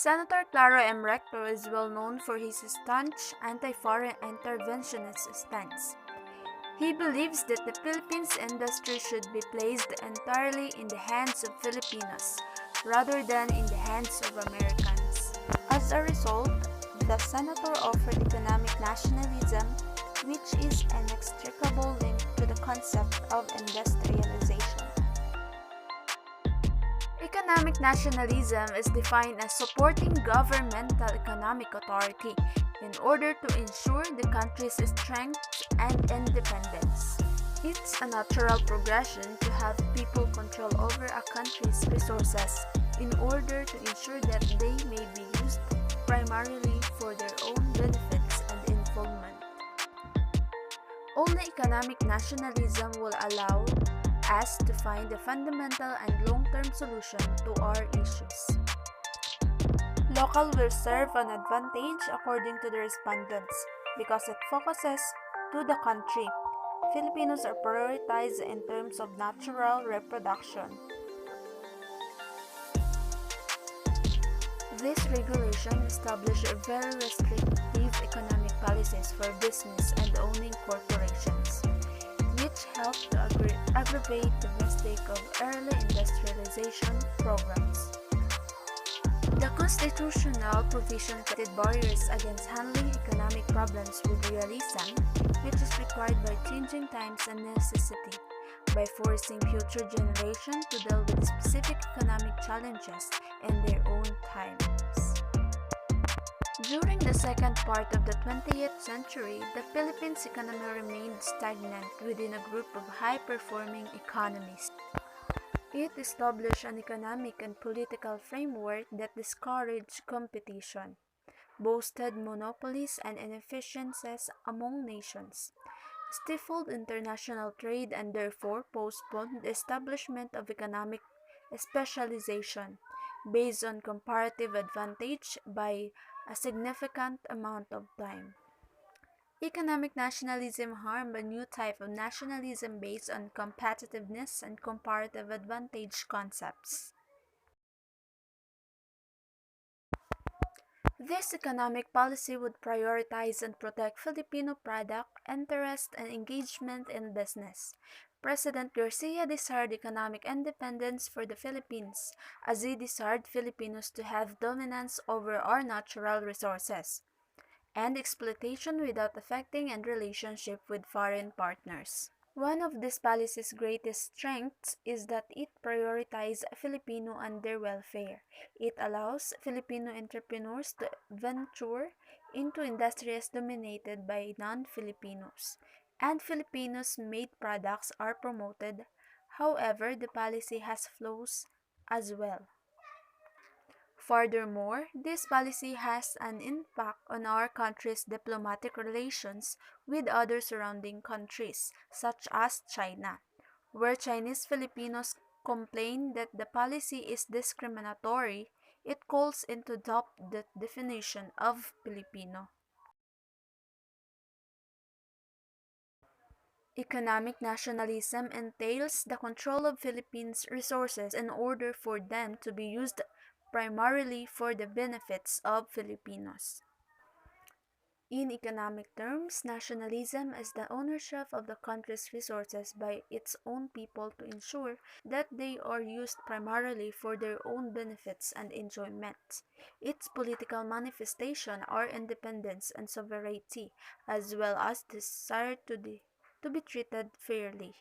Senator Claro Recto is well known for his staunch anti-foreign interventionist stance. He believes that the Philippines industry should be placed entirely in the hands of Filipinos rather than in the hands of Americans. As a result, the senator offered economic nationalism, which is an inextricable link to the concept of industrialization. Economic nationalism is defined as supporting governmental economic authority in order to ensure the country's strength and independence. It's a natural progression to have people control over a country's resources in order to ensure that they may be used primarily for their own benefits and involvement. Only economic nationalism will allow us to find a fundamental and long-term solution to our issues. Local will serve an advantage according to the respondents because it focuses to the country. Filipinos are prioritized in terms of natural reproduction. This regulation established very restrictive economic policies for business and owning corporations, which helped to aggravate the mistake of early industrialization programs. The constitutional provision created barriers against handling economic problems with realism, which is required by changing times and necessity, by forcing future generations to deal with specific economic challenges in their own times. During the second part of the 20th century, the Philippines economy remained stagnant within a group of high-performing economies. It established an economic and political framework that discouraged competition, boosted monopolies and inefficiencies among nations, stifled international trade, and therefore postponed the establishment of economic specialization based on comparative advantage by a significant amount of time. Economic nationalism harmed a new type of nationalism based on competitiveness and comparative advantage concepts. This economic policy would prioritize and protect Filipino product, interest, and engagement in business. President Garcia desired economic independence for the Philippines, as he desired Filipinos to have dominance over our natural resources, and exploitation without affecting and relationship with foreign partners. One of this policy's greatest strengths is that it prioritizes Filipino and their welfare. It allows Filipino entrepreneurs to venture into industries dominated by non-Filipinos, and Filipinos-made products are promoted. However, the policy has flaws as well. Furthermore, this policy has an impact on our country's diplomatic relations with other surrounding countries, such as China, where Chinese Filipinos complain that the policy is discriminatory. It calls into doubt the definition of Filipino. Economic nationalism entails the control of Philippines' resources in order for them to be used primarily for the benefits of Filipinos. In economic terms, nationalism is the ownership of the country's resources by its own people to ensure that they are used primarily for their own benefits and enjoyment. Its political manifestation are independence and sovereignty, as well as desire to be treated fairly.